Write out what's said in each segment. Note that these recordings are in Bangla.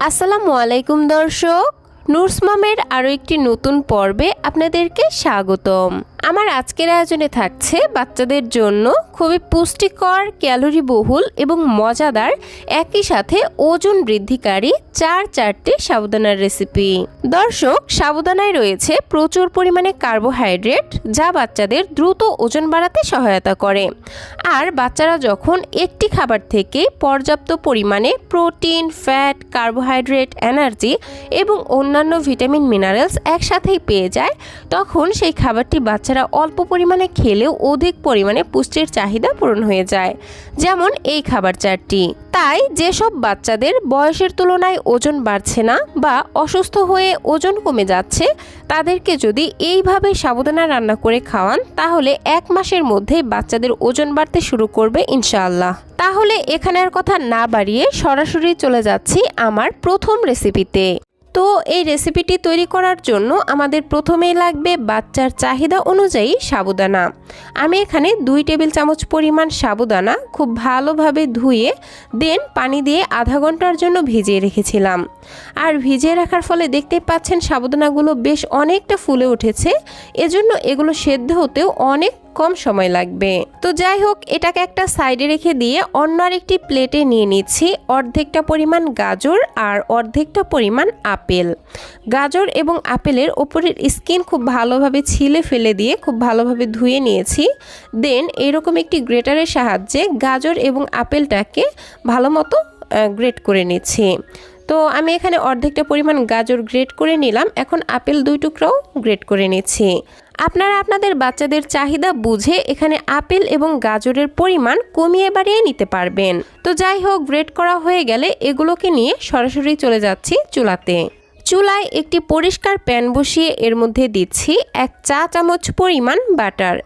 আসসালামু আলাইকুম দর্শক, নুরস মমের আরও একটি নতুন পর্বে আপনাদেরকে স্বাগতম। আমার আজকের আয়োজনে থাকছে বাচ্চাদের জন্য খুবই পুষ্টিকর, ক্যালোরি বহুল এবং মজাদার, একই সাথে ওজন বৃদ্ধিকারী চারটি সাবুদানার রেসিপি। দর্শক, সাবুদানায় রয়েছে প্রচুর পরিমাণে কার্বোহাইড্রেট, যা বাচ্চাদের দ্রুত ওজন বাড়াতে সহায়তা করে। আর বাচ্চারা যখন একটি খাবার থেকে পর্যাপ্ত পরিমাণে প্রোটিন, ফ্যাট, কার্বোহাইড্রেট, এনার্জি এবং অন্যান্য ভিটামিন মিনারেলস একসাথেই পেয়ে যায়, তখন সেই খাবারটি বাচ্চারা অল্প পরিমাণে খেলেও অধিক পরিমাণে পুষ্টির চাহিদা পূরণ হয়ে যায়, যেমন এই খাবার চারটি। তাই যেসব বাচ্চাদের বয়সের তুলনায় ওজন বাড়ছে না বা অসুস্থ হয়ে ওজন কমে যাচ্ছে, তাদেরকে যদি এইভাবে সাবুদানা রান্না করে খাওয়ান, তাহলে 1 মাসের মধ্যে বাচ্চাদের ওজন বাড়তে শুরু করবে ইনশাআল্লাহ। তাহলে এখানে আর কথা না বাড়িয়ে সরাসরি চলে যাচ্ছি আমার প্রথম রেসিপিতে। তো এই রেসিপিটি তৈরি করার জন্য আমাদের প্রথমেই লাগবে বাচ্চার চাহিদা অনুযায়ী সাবুদানা। আমি এখানে 2 টেবিল চামচ পরিমাণ সাবুদানা খুব ভালোভাবে ধুয়ে দেন পানি দিয়ে আধা ঘন্টার জন্য ভিজিয়ে রেখেছিলাম। আর ভিজিয়ে রাখার ফলে দেখতে পাচ্ছেন সাবুদানাগুলো বেশ অনেকটা ফুলে উঠেছে, এজন্য এগুলো সেদ্ধ হতেও অনেক কম সময় লাগবে। তো যাই হোক, এটাকে একটা সাইডে রেখে দিয়ে অন্য আরেকটি প্লেটে নিয়ে নিচ্ছি অর্ধেকটা পরিমাণ গাজর আর অর্ধেকটা পরিমাণ আপেল। গাজর এবং আপেলের ওপরের স্কিন খুব ভালোভাবে ছিলে ফেলে দিয়ে খুব ভালোভাবে ধুয়ে নিয়েছি। দেন এরকম একটি গ্রেটারের সাহায্যে গাজর এবং আপেলটাকে ভালো মতো গ্রেট করে নিচ্ছি। তো আমি এখানে অর্ধেকটা পরিমাণ গাজর গ্রেট করে নিলাম, এখন আপেল 2 টুকরাও গ্রেট করে নিচ্ছি। আপনারা আপনাদের বাচ্চাদের চাহিদা বুঝে এখানে আপেল এবং গাজরের পরিমাণ কমিয়ে বাড়িয়ে নিতে পারবেন। তো যাই হোক, গ্রেট করা হয়ে গেলে এগুলোকে নিয়ে সরাসরি চলে যাচ্ছি চুলাতে। চুলায় একটি পরিষ্কার প্যান বসিয়ে এর মধ্যে দিচ্ছি 1 চা চামচ পরিমাণ বাটার।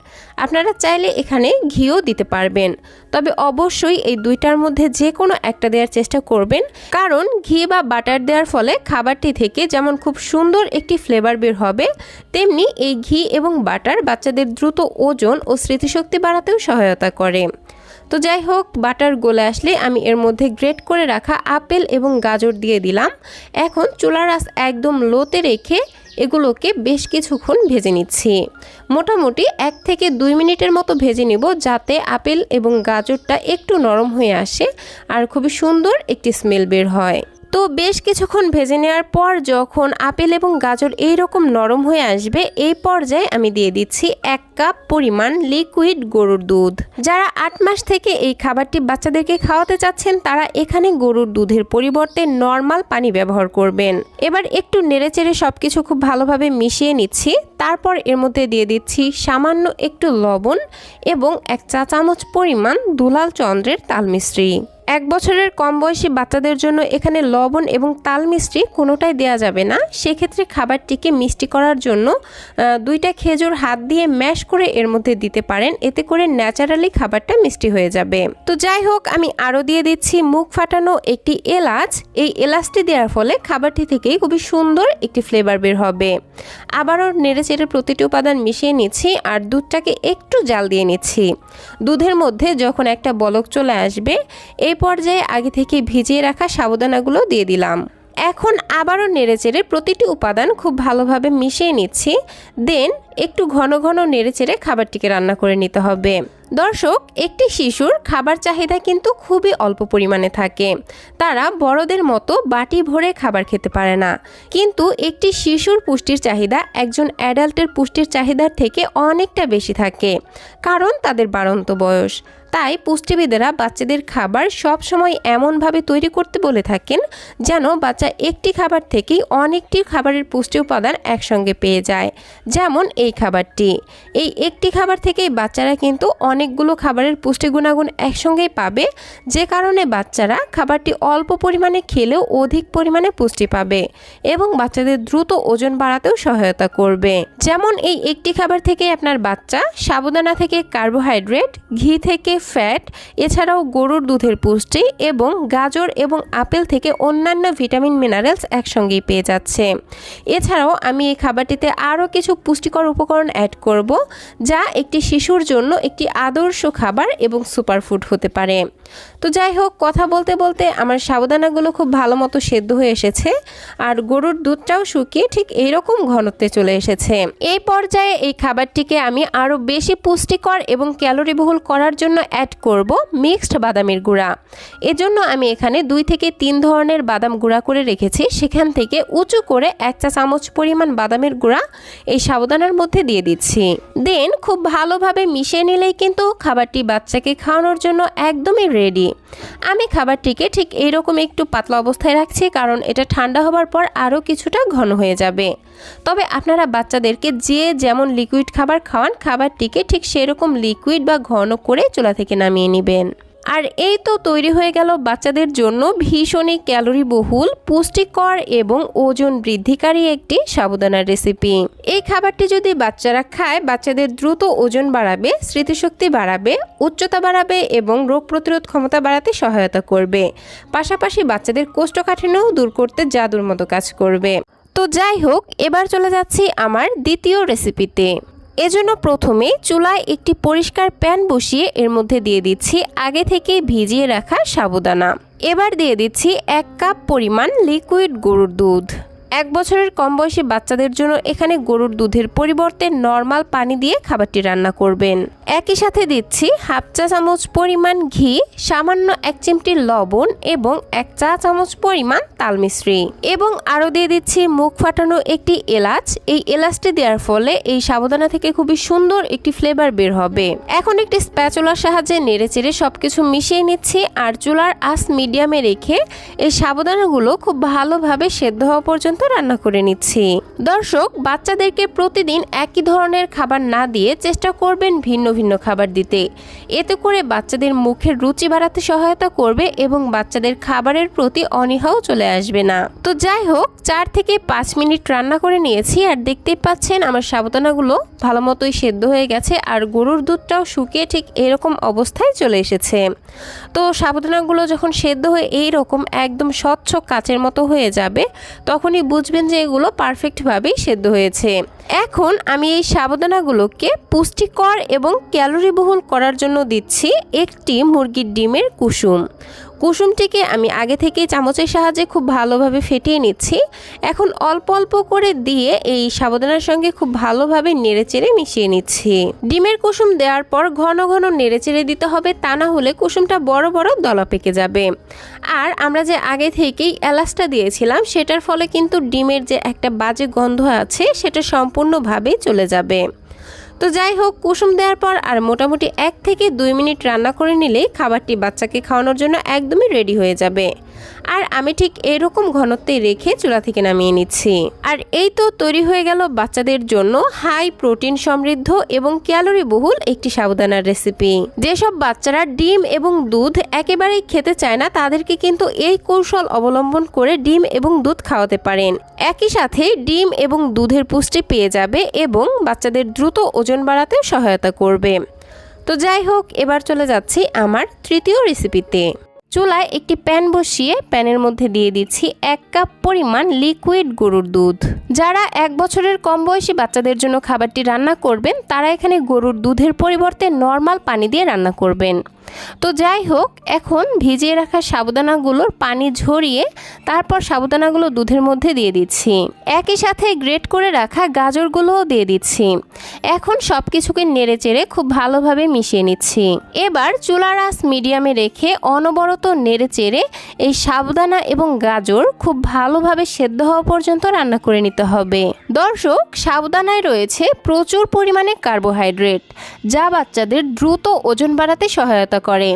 আপনারা চাইলে এখানে ঘিও দিতে পারবেন, তবে অবশ্যই এই দুইটার মধ্যে যে কোনো একটা দেওয়ার চেষ্টা করবেন, কারণ ঘি বা বাটার দেওয়ার ফলে খাবারটি থেকে যেমন খুব সুন্দর একটি ফ্লেভার বের হবে, তেমনি এই ঘি এবং বাটার বাচ্চাদের দ্রুত ওজন ও স্মৃতিশক্তি বাড়াতেও সহায়তা করে। তো যাই হোক, বাটার গলে আসলে আমি এর মধ্যে গ্রেট করে রাখা আপেল এবং গাজর দিয়ে দিলাম। এখন চুলার আঁচ একদম লোতে রেখে এগুলোকে বেশ কিছুক্ষণ ভেজে নিচ্ছি। মোটামুটি 1 থেকে 2 মিনিটের মতো ভেজে নিব, যাতে আপেল এবং গাজরটা একটু নরম হয়ে আসে আর খুবই সুন্দর একটি স্মেল বের হয়। তো বেশ কিছুক্ষণ ভেজে নেওয়ার পর যখন আপেল এবং গাজর এইরকম নরম হয়ে আসবে, এই পর্যায়ে আমি দিয়ে দিচ্ছি 1 কাপ পরিমাণ লিকুইড গরুর দুধ। যারা 8 মাস থেকে এই খাবারটি বাচ্চাদেরকে খাওয়াতে চাচ্ছেন, তারা এখানে গরুর দুধের পরিবর্তে নর্মাল পানি ব্যবহার করবেন। এবার একটু নেড়েচেড়ে সবকিছু খুব ভালোভাবে মিশিয়ে নিচ্ছি। তারপর এর মধ্যে দিয়ে দিচ্ছি সামান্য একটু লবণ এবং 1 চা চামচ পরিমাণ দুলাল চন্দ্রের তাল মিশ্রি। 1 বছরের কম বয়সী বাচ্চাদের জন্য এখানে লবণ এবং তাল মিষ্টি কোনোটাই দেওয়া যাবে না। সেক্ষেত্রে খাবারটিকে মিষ্টি করার জন্য 2টা খেজুর হাত দিয়ে ম্যাশ করে এর মধ্যে দিতে পারেন, এতে করে ন্যাচারালি খাবারটা মিষ্টি হয়ে যাবে। তো যাই হোক, আমি আরও দিয়ে দিচ্ছি মুখ ফাটানো একটি এলাচ। এই এলাচটি দেওয়ার ফলে খাবারটি থেকেই খুবই সুন্দর একটি ফ্লেভার বের হবে। আবারও নেড়েচেড়ে প্রতিটি উপাদান মিশিয়ে নিচ্ছি আর দুধটাকে একটু জাল দিয়ে নিচ্ছি। দুধের মধ্যে যখন একটা বলক চলে আসবে, এই পর্যায়ে আগে থেকে ভিজিয়ে রাখা সাবুদানাগুলো দিয়ে দিলাম। এখন আবারও নেড়েচেড়ে প্রতিটি উপাদান খুব ভালোভাবে মিশিয়ে নিচ্ছি। দেন একটু ঘন ঘন নেড়েচেড়ে খাবারটিকে রান্না করে নিতে হবে। দর্শক, একটি শিশুর খাবার চাহিদা কিন্তু খুবই অল্প পরিমাণে থাকে। তারা বড়দের মতো বাটি ভরে খাবার খেতে পারে না, কিন্তু একটি শিশুর পুষ্টির চাহিদা একজন অ্যাডাল্টের পুষ্টির চাহিদার থেকে অনেকটা বেশি থাকে, কারণ তাদের বাড়ন্ত বয়স। তাই পুষ্টিবিদেরা বাচ্চাদের খাবার সব সময় এমনভাবে তৈরি করতে বলে থাকেন যেন বাচ্চা একটি খাবার থেকেই অনেকটি খাবারের পুষ্টি উপাদান একসঙ্গে পেয়ে যায়। যেমন এই খাবারটি, এই একটি খাবার থেকেই বাচ্চারা কিন্তু অনেকগুলো খাবারের পুষ্টি গুণাগুণ একসঙ্গেই পাবে, যে কারণে বাচ্চারা খাবারটি অল্প পরিমাণে খেলেও অধিক পরিমাণে পুষ্টি পাবে এবং বাচ্চাদের দ্রুত ওজন বাড়াতেও সহায়তা করবে। যেমন এই একটি খাবার থেকে আপনার বাচ্চা সাবুদানা থেকে কার্বোহাইড্রেট, ঘি থেকে ফ্যাট, এছাড়াও গরুর দুধের পুষ্টি এবং গাজর এবং আপেল থেকে অন্যান্য ভিটামিন মিনারেলস একসঙ্গেই পেয়ে যাচ্ছে। এছাড়াও আমি এই খাবারটিতে আরও কিছু পুষ্টিকর উপকরণ অ্যাড করব, যা একটি শিশুর জন্য একটি আদর্শ খাবার এবং সুপারফুড হতে পারে। তো যাই হোক, কথা বলতে বলতে আমার সাবুদানাগুলো খুব ভালো মতো সেদ্ধ হয়ে এসেছে আর গরুর দুধটাও শুকিয়ে ঠিক এইরকম ঘনত্বে চলে এসেছে। এই পর্যায়ে এই খাবারটিকে আমি আরও বেশি পুষ্টিকর এবং ক্যালোরিবহুল করার জন্য অ্যাড করব মিক্সড বাদামের গুঁড়া। এজন্য আমি এখানে 2 থেকে 3 ধরনের বাদাম গুঁড়া করে রেখেছি। সেখান থেকে উঁচু করে 1 চা চামচ পরিমাণ বাদামের গুঁড়া এই সাবুদানার মধ্যে দিয়ে দিচ্ছি। দেন খুব ভালোভাবে মিশিয়ে নিলেই কিন্তু খাবারটি বাচ্চাকে খাওয়ানোর জন্য একদমই রেডি। আমি খাবারটিকে ঠিক এইরকম একটু পাতলা অবস্থায় রাখছি, কারণ এটা ঠান্ডা হবার পর আরও কিছুটা ঘন হয়ে যাবে। তবে আপনারা বাচ্চাদেরকে যে যেমন লিকুইড খাবার খাওয়ান, খাবারটিকে ঠিক সেরকম লিকুইড বা ঘন করে চুলা থেকে নামিয়ে নেবেন। আর এই তো তৈরি হয়ে গেল বাচ্চাদের জন্য ভীষণই ক্যালোরিবহুল, পুষ্টিকর এবং ওজন বৃদ্ধিকারী একটি সাবুদানার রেসিপি। এই খাবারটি যদি বাচ্চারা খায়, বাচ্চাদের দ্রুত ওজন বাড়াবে, স্মৃতিশক্তি বাড়াবে, উচ্চতা বাড়াবে এবং রোগ প্রতিরোধ ক্ষমতা বাড়াতে সহায়তা করবে। পাশাপাশি বাচ্চাদের কোষ্ঠকাঠিন্যও দূর করতে জাদুর মতো কাজ করবে। তো যাই হোক, এবার চলে যাচ্ছি আমার দ্বিতীয় রেসিপিতে। এজন্য প্রথমে চুলায় একটি পরিষ্কার প্যান বসিয়ে এর মধ্যে দিয়ে দিচ্ছি আগে থেকে ভিজিয়ে রাখা সাবুদানা। এবার দিয়ে দিচ্ছি 1 কাপ পরিমাণ লিকুইড গরুর দুধ। 1 বছরের কম বয়সী বাচ্চাদের জন্য এখানে গরুর দুধের পরিবর্তে নর্মাল পানি দিয়ে খাবারটি রান্না করবেন। একই সাথে দিচ্ছি 1/2 চা চামচ পরিমাণ ঘি, সামান্য 1 চিমটি লবণ এবং 1 চা চামচ পরিমাণ তালমিশ্রি, এবং আরও দিয়ে দিচ্ছি মুখ ফাটানো একটি এলাচ। এই এলাচটি দেওয়ার ফলে এই সাবুদানা থেকে খুবই সুন্দর একটি ফ্লেভার বের হবে। এখন একটি স্প্যাচুলার সাহায্যে নেড়েচেড়ে সবকিছু মিশিয়ে নিচ্ছি আর চুলার আঁচ মিডিয়ামে রেখে এই সাবুদানাগুলো খুব ভালোভাবে সেদ্ধ হওয়া পর্যন্ত রান্না করে নিচ্ছি। দর্শক, বাচ্চাদেরকে প্রতিদিন একই ধরনের খাবার না দিয়ে চেষ্টা করবেন ভিন্ন ভিন্ন খাবার দিতে। এতে করে বাচ্চাদের মুখের রুচি বাড়াতে সহায়তা করবে এবং বাচ্চাদের খাবারের প্রতি অনীহাও চলে আসবে না। তো যাই হোক, 4 থেকে 5 মিনিট রান্না করে নিয়েছি আর দেখতেই পাচ্ছেন আমার সাবুদানাগুলো ভালো মতোই সেদ্ধ হয়ে গেছে আর গরুর দুধটাও শুকিয়ে ঠিক এরকম অবস্থায় চলে এসেছে। তো সাবুদানাগুলো যখন সেদ্ধ হয়ে এইরকম একদম স্বচ্ছ কাচের মতো হয়ে যাবে, তখনই বুঝবেন যে এগুলো পারফেক্টভাবেই সেদ্ধ হয়েছে। এখন আমি এই সাবুদানাগুলোকে পুষ্টিকর এবং ক্যালোরিবহুল করার জন্য দিচ্ছি একটি মুরগির ডিমের কুসুম। কুসুমটিকে আমি আগে থেকে চামচের সাহায্যে খুব ভালোভাবে ফেটিয়ে নিচ্ছি। এখন অল্প অল্প করে দিয়ে এই সাবুদানার সঙ্গে খুব ভালোভাবে নেড়েচেড়ে মিশিয়ে নিচ্ছি। ডিমের কুসুম দেওয়ার পর ঘন ঘন নেড়েচেড়ে দিতে হবে, তা না হলে কুসুমটা বড় বড় দলা পেকে যাবে। আর আমরা যে আগে থেকেই এলাচটা দিয়েছিলাম, সেটার ফলে কিন্তু ডিমের যে একটা বাজে গন্ধ আছে সেটা সম্পূর্ণভাবেই চলে যাবে। তো যাই হোক, কুসুম দেওয়ার পর আর মোটামুটি 1 থেকে 2 মিনিট রান্না করে নিলেই খাবারটি বাচ্চাকে খাওয়ানোর জন্য একদমই রেডি হয়ে যাবে। আর আমি ঠিক এরকম ঘনত্বে রেখে চুলা থেকে নামিয়ে নিচ্ছি। আর এই তো তৈরি হয়ে গেল বাচ্চাদের জন্য হাই প্রোটিন সমৃদ্ধ এবং ক্যালোরিবহুল একটি সাবুদানার রেসিপি। যেসব বাচ্চারা ডিম এবং দুধ একেবারেই খেতে চায় না, তাদেরকে কিন্তু এই কৌশল অবলম্বন করে ডিম এবং দুধ খাওয়াতে পারেন। একই সাথে ডিম এবং দুধের পুষ্টি পেয়ে যাবে এবং বাচ্চাদের দ্রুত ওজন বাড়াতে সহায়তা করবে। তো যাই হোক, এবার চলে যাচ্ছি আমার তৃতীয় রেসিপিতে। চুলায় একটি প্যান বসিয়ে প্যানের মধ্যে দিয়ে দিচ্ছি 1 কাপ পরিমাণ লিকুইড গরুর দুধ। যারা 1 বছরের কম বয়সী বাচ্চাদের জন্য খাবারটি রান্না করবেন, তারা এখানে গরুর দুধের পরিবর্তে নর্মাল পানি দিয়ে রান্না করবেন। তো যাই হোক, এখন ভিজিয়ে রাখা সাবুদানাগুলোর পানি ঝরিয়ে তারপর সাবুদানাগুলো দুধের মধ্যে দিয়ে দিচ্ছি। একই সাথে গ্রেট করে রাখা গাজরগুলোও দিয়ে দিচ্ছি। এখন সব কিছুকে নেড়েচেড়ে খুব ভালোভাবে মিশিয়ে নিচ্ছি। এবার চুলার আঁচ মিডিয়ামে রেখে অনবরত নেড়েচেড়ে এই সাবুদানা এবং গাজর খুব ভালোভাবে সেদ্ধ হওয়া পর্যন্ত রান্না করে নিতে হবে। দর্শক, সাবুদানায় রয়েছে প্রচুর পরিমাণে কার্বোহাইড্রেট, যা বাচ্চাদের দ্রুত ওজন বাড়াতে সহায়তা করে।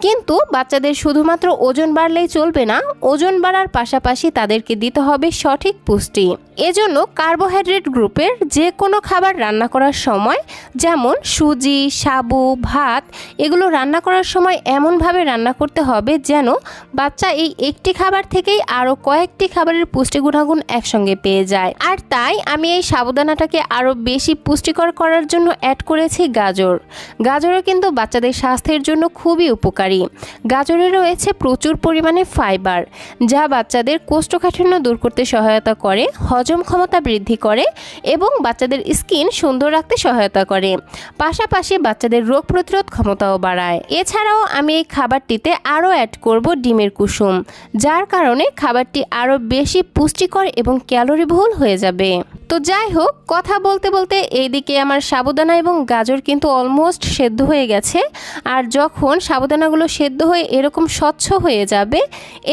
কিন্তু বাচ্চাদের শুধুমাত্র ওজন বাড়লেই চলবে না, ওজন বাড়ার পাশাপাশি তাদেরকে দিতে হবে সঠিক পুষ্টি। এজন্য কার্বোহাইড্রেট গ্রুপের যে কোনো খাবার রান্না করার সময়, যেমন সুজি, সাবু, ভাত, এগুলো রান্না করার সময় এমনভাবে রান্না করতে হবে যেন বাচ্চা এই একটি খাবার থেকেই আরও কয়েকটি খাবারের পুষ্টি গুণাগুণ একসঙ্গে পেয়ে যায়। আর তাই আমি এই সাবুদানাটাকে আরও বেশি পুষ্টিকর করার জন্য অ্যাড করেছি গাজর। গাজরও কিন্তু বাচ্চাদের স্বাস্থ্যের জন্য খুবই উপকারী। গাজরে রয়েছে প্রচুর পরিমাণে ফাইবার, যা বাচ্চাদের কোষ্ঠকাঠিন্য দূর করতে সহায়তা করে, হজম ক্ষমতা বৃদ্ধি করে এবং বাচ্চাদের স্কিন সুন্দর রাখতে সহায়তা করে, পাশাপাশি বাচ্চাদের রোগ প্রতিরোধ ক্ষমতাও বাড়ায়। এছাড়াও আমি এই খাবারটিতে আরও অ্যাড করব ডিমের কুসুম, যার কারণে খাবারটি আরও বেশি পুষ্টিকর এবং ক্যালোরিবহুল হয়ে যাবে। তো যাই হোক, কথা বলতে বলতে এইদিকে আমার সাবুদানা এবং গাজর কিন্তু অলমোস্ট সেদ্ধ হয়ে গেছে। আর যখন সাবুদানাগুলো সেদ্ধ হয়ে এরকম স্বচ্ছ হয়ে যাবে,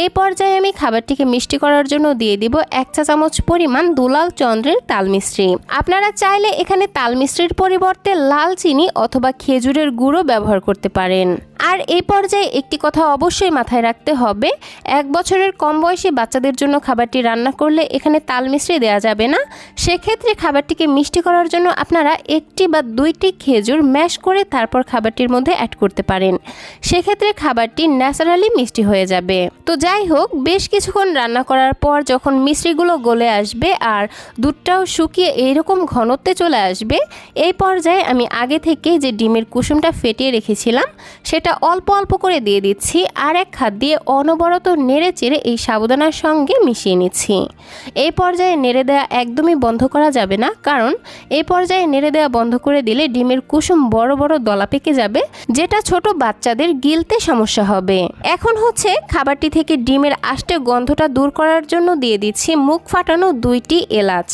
এই পর্যায়ে আমি খাবারটিকে মিষ্টি করার জন্য দিয়ে দিব 1 চা চামচ পরিমাণ দুলাল চন্দ্রের তাল মিশ্রি। আপনারা চাইলে এখানে তাল মিশ্রির পরিবর্তে লাল চিনি অথবা খেজুরের গুঁড়ো ব্যবহার করতে পারেন। আর এই পর্যায়ে একটি কথা অবশ্যই মাথায় রাখতে হবে, 1 বছরের কম বয়সী বাচ্চাদের জন্য খাবারটি রান্না করলে এখানে তাল মিশ্রি দেওয়া যাবে না। সেক্ষেত্রে খাবারটিকে মিষ্টি করার জন্য আপনারা 1টি বা 2টি খেজুর ম্যাশ করে তারপর খাবারটির মধ্যে অ্যাড করতে পারেন। সেক্ষেত্রে খাবারটি ন্যাচারালি মিষ্টি হয়ে যাবে। তো যাই হোক, বেশ কিছুক্ষণ রান্না করার পর যখন মিশ্রিগুলো গলে আসবে আর দুধটাও শুকিয়ে এইরকম ঘনত্বে চলে আসবে, এই পর্যায়ে আমি আগে থেকে যে ডিমের কুসুমটা ফেটিয়ে রেখেছিলাম সেটা অল্প অল্প করে দিয়ে দিচ্ছি। আর এক হাত দিয়ে অনবরত নেড়ে চেড়ে এই সাবুদানার সঙ্গে মিশিয়ে নিচ্ছি। এই পর্যায়ে নেড়ে দেওয়া একদমই বন্ধ করা যাবে না, কারণ এই পর্যায়ে নেড়ে দেওয়া বন্ধ করে দিলে ডিমের কুসুম বড় বড় দলা পেকে যাবে, যেটা ছোট বাচ্চাদের গিলতে সমস্যা হবে। এখন হচ্ছে খাবারটি থেকে ডিমের আষ্টে গন্ধটা দূর করার জন্য দিয়ে দিচ্ছি মুখ ফাটানো 2টি এলাচ।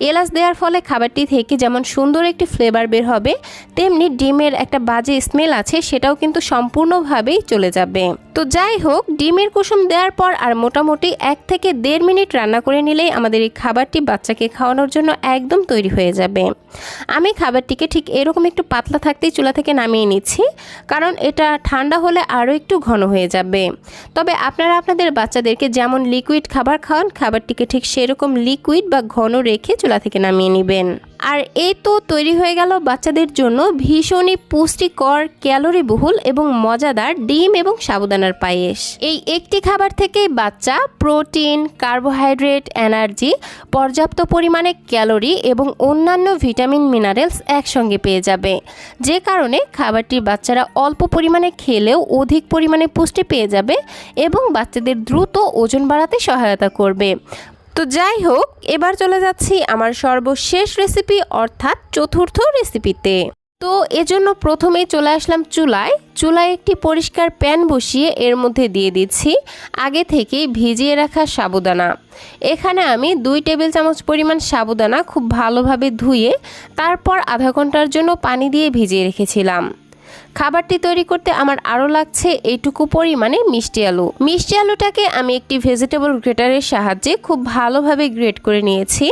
এলাচ দেওয়ার ফলে খাবারটি থেকে যেমন সুন্দর একটি ফ্লেভার বের হবে, তেমনি ডিমের একটা বাজে স্মেল আছে সেটাও কিন্তু সম্পূর্ণভাবেই চলে যাবে। তো যাই হোক, ডিমের কুসুম দেওয়ার পর আর মোটামুটি 1 থেকে 1.5 মিনিট রান্না করে নিলেই আমাদের এই খাবারটি বাচ্চাকে খাওয়ানোর জন্য একদম তৈরি হয়ে যাবে। আমি খাবারটিকে ঠিক এরকম একটু পাতলা থাকতেই চুলা থেকে নামিয়ে নিচ্ছি, কারণ এটা ঠান্ডা হলে আরও একটু ঘন হয়ে যাবে। তবে আপনারা আপনাদের বাচ্চাদেরকে যেমন লিকুইড খাবার খাওয়ান, খাবারটিকে ঠিক সেরকম লিকুইড বা ঘন রেখে চুলা থেকে নামিয়ে নেবেন। আর এই তো তৈরি হয়ে গেল বাচ্চাদের জন্য ভীষণই পুষ্টিকর, ক্যালোরিবহুল এবং মজাদার ডিম এবং সাবুদানার পায়েস। এই একটি খাবার থেকেই বাচ্চা প্রোটিন, কার্বোহাইড্রেট, এনার্জি, পর্যাপ্ত পরিমাণে ক্যালোরি এবং অন্যান্য ভিটামিন মিনারেলস একসঙ্গে পেয়ে যাবে, যে কারণে খাবারটি বাচ্চারা অল্প পরিমাণে খেলেও অধিক পরিমাণে পুষ্টি পেয়ে যাবে এবং বাচ্চাদের দ্রুত ওজন বাড়াতে সহায়তা করবে। তো যাই হোক, এবার চলে যাচ্ছি আমার সর্বশেষ রেসিপি অর্থাৎ চতুর্থ রেসিপিতে। তো এজন্য প্রথমেই চলে আসলাম চুলায় একটি পরিষ্কার প্যান বসিয়ে এর মধ্যে দিয়ে দিচ্ছি আগে থেকেই ভিজিয়ে রাখা সাবুদানা। এখানে আমি 2 টেবিল চামচ পরিমাণ সাবুদানা খুব ভালোভাবে ধুয়ে তারপর আধা ঘন্টার জন্য পানি দিয়ে ভিজিয়ে রেখেছিলাম। খাবারটি তৈরি করতে আমার আরও লাগছে এইটুকু পরিমাণে মিষ্টি আলু। মিষ্টি আলুটাকে আমি একটি ভেজিটেবল গ্রেটারের সাহায্যে খুব ভালোভাবে গ্রেট করে নিয়েছি।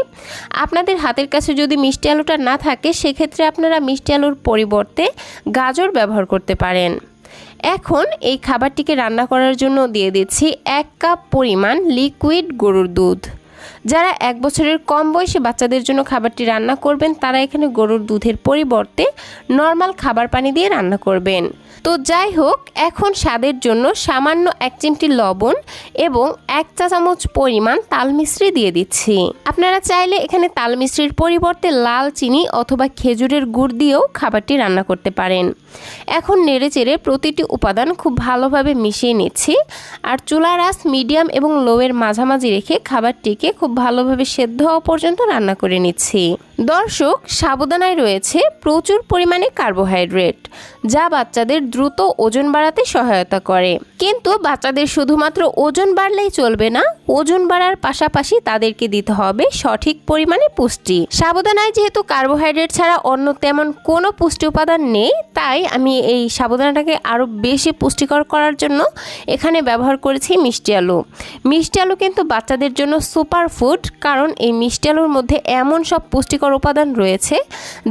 আপনাদের হাতের কাছে যদি মিষ্টি আলুটা না থাকে, সেক্ষেত্রে আপনারা মিষ্টি আলুর পরিবর্তে গাজর ব্যবহার করতে পারেন। এখন এই খাবারটিকে রান্না করার জন্য দিয়ে দিচ্ছি 1 কাপ পরিমাণ লিকুইড গরুর দুধ। যারা 1 বছরের কম বয়সী বাচ্চাদের জন্য খাবারটি রান্না করবেন, তারা এখানে গরুর দুধের পরিবর্তে নর্মাল খাবার পানি দিয়ে রান্না করবেন। তো যাই হোক, এখন স্বাদের জন্য সামান্য 1 চিমটি লবণ এবং 1 চা চামচ পরিমাণ তাল মিশ্রি দিয়ে দিচ্ছি। আপনারা চাইলে এখানে তাল মিশ্রির পরিবর্তে লাল চিনি অথবা খেজুরের গুড় দিয়েও খাবারটি রান্না করতে পারেন। এখন নেড়েচেড়ে প্রতিটি উপাদান খুব ভালোভাবে মিশিয়ে নিচ্ছি। আর চুলার আঁচ মিডিয়াম এবং লোয়ের মাঝামাঝি রেখে খাবারটিকে খুব ভালোভাবে সেদ্ধ হওয়া পর্যন্ত রান্না করে নিচ্ছি। দর্শক, সাবুদানায় রয়েছে প্রচুর পরিমাণে কার্বোহাইড্রেট, যা বাচ্চাদের দ্রুত ওজন বাড়াতে সহায়তা করে। কিন্তু বাচ্চাদের শুধুমাত্র ওজন বাড়লেই চলবে না, ওজন বাড়ার পাশাপাশি তাদেরকে দিতে হবে সঠিক পরিমাণে পুষ্টি। সাবুদানায় যেহেতু কার্বোহাইড্রেট ছাড়া অন্য তেমন কোনো পুষ্টি উপাদান নেই, তাই আমি এই সাবুদানাটাকে আরও বেশি পুষ্টিকর করার জন্য এখানে ব্যবহার করেছি মিষ্টি আলু। মিষ্টি আলু কিন্তু বাচ্চাদের জন্য সুপার ফুড, কারণ এই মিষ্টি আলুর মধ্যে এমন সব পুষ্টিকর উপাদান রয়েছে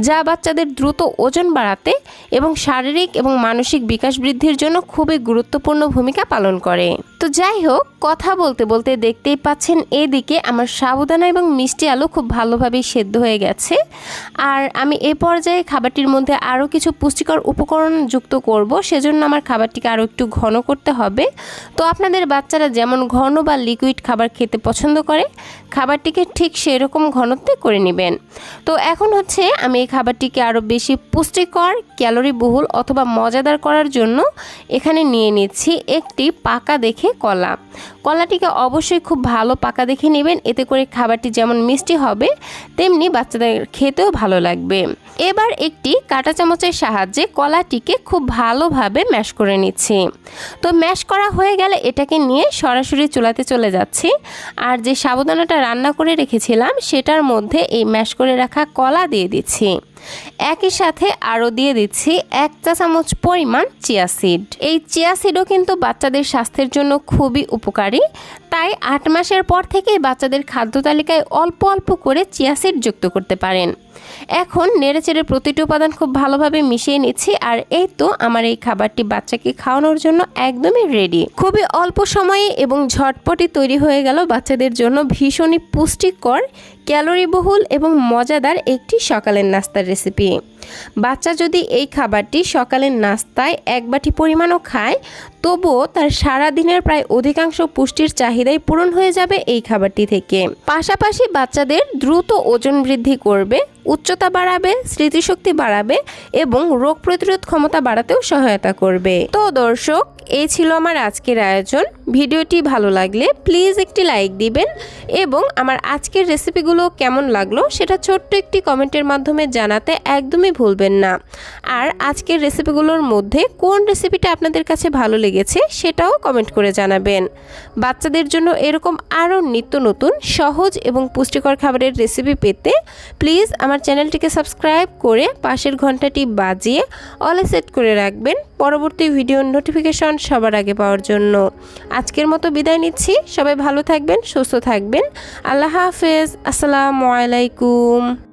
যা বাচ্চাদের দ্রুত ওজন বাড়াতে এবং শারীরিক এবং মানসিক বিকাশ বৃদ্ধির জন্য খুবই গুরুত্বপূর্ণ ভূমিকা পালন করে। তো যাই হোক, কথা বলতে বলতে দেখতেই পাচ্ছেন এদিকে আমার সাবুদানা এবং মিষ্টি আলু খুব ভালোভাবে সেদ্ধ হয়ে গেছে। আর আমি এই পর্যায়ে খাবারটির মধ্যে আরও কিছু পুষ্টিকর উপকরণ যুক্ত করব, সেজন্য আমার খাবারটিকে আরও একটু ঘন করতে হবে। তো আপনাদের বাচ্চারা যেমন ঘন বা লিকুইড খাবার খেতে পছন্দ করে, খাবারটিকে ঠিক সেরকম ঘনত্বে করে নেবেন। তো এখন হচ্ছে আমি এই খাবারটিকে আরও বেশি পুষ্টিকর, ক্যালোরি বহুল অথবা মজাদার করার জন্য এখানে নিয়ে নিচ্ছি একটি পাকা দেখে কলা। কলাটিকে অবশ্যই খুব ভালো পাকা দেখে নেবেন, এতে করে খাবারটি যেমন মিষ্টি হবে তেমনি বাচ্চাদের খেতেও ভালো লাগবে। এবার একটি কাঁটা চামচের সাহায্যে কলাটিকে খুব ভালোভাবে ম্যাশ করে নিচ্ছি। তো ম্যাশ করা হয়ে গেলে এটাকে নিয়ে সরাসরি চুলাতে চলে যাচ্ছি। আর যে সাবুদানাটা রান্না করে রেখেছিলাম সেটার মধ্যে এই ম্যাশ করে রাখা কলা দিয়ে দিচ্ছি। একই সাথে আরও দিয়ে দিচ্ছি 1 চা চামচ পরিমাণ চিয়া সিড। এই চিয়া সিডও কিন্তু বাচ্চাদের স্বাস্থ্যের জন্য খুবই উপকারী, তাই 8 মাসের পর থেকেই বাচ্চাদের খাদ্য তালিকায় অল্প অল্প করে চিয়া সিড যুক্ত করতে পারেন। এখন নেড়েচেড়ে প্রতিটি উপাদান খুব ভালোভাবে মিশিয়ে নিচ্ছি। আর এই তো আমার এই খাবারটি বাচ্চাকে খাওয়ানোর জন্য একদমই রেডি। খুবই অল্প সময়ে এবং ঝটপটই তৈরি হয়ে গেল বাচ্চাদের জন্য ভীষণই পুষ্টিকর, ক্যালোরিবহুল এবং মজাদার একটি সকালের নাস্তার রেসিপি। বাচ্চা যদি এই খাবারটি সকালের নাস্তায় 1 বাটি পরিমাণও খায় তবুও তার সারা দিনের প্রায় অধিকাংশ পুষ্টির চাহিদাই পূরণ হয়ে যাবে এই খাবারটি থেকে। পাশাপাশি বাচ্চাদের দ্রুত ওজন বৃদ্ধি করবে, উচ্চতা বাড়াবে, স্মৃতিশক্তি বাড়াবে এবং রোগ প্রতিরোধ ক্ষমতা বাড়াতেও সহায়তা করবে। তো দর্শক, এই ছিল আমার আজকের আয়োজন। ভিডিওটি ভালো লাগলে প্লিজ একটি লাইক দিবেন এবং আমার আজকের রেসিপিগুলো কেমন লাগলো সেটা ছোট্ট একটি কমেন্টের মাধ্যমে জানাতে একদমই ভুলবেন না। আর আজকের রেসিপিগুলোর মধ্যে কোন রেসিপিটা আপনাদের কাছে ভালো লেগেছে সেটাও কমেন্ট করে জানাবেন। বাচ্চাদের জন্য এরকম আরও নিত্য নতুন সহজ এবং পুষ্টিকর খাবারের রেসিপি পেতে প্লিজ আমার চ্যানেলটিকে সাবস্ক্রাইব করে পাশের ঘন্টাটি বাজিয়ে অলে সেট করে রাখবেন পরবর্তী ভিডিওর নোটিফিকেশন সবার আগে পাওয়ার জন্য। আজকের মতো বিদায় নিচ্ছি। সবাই ভালো থাকবেন, সুস্থ থাকবেন। আল্লাহ হাফেজ। আসসালামু আলাইকুম।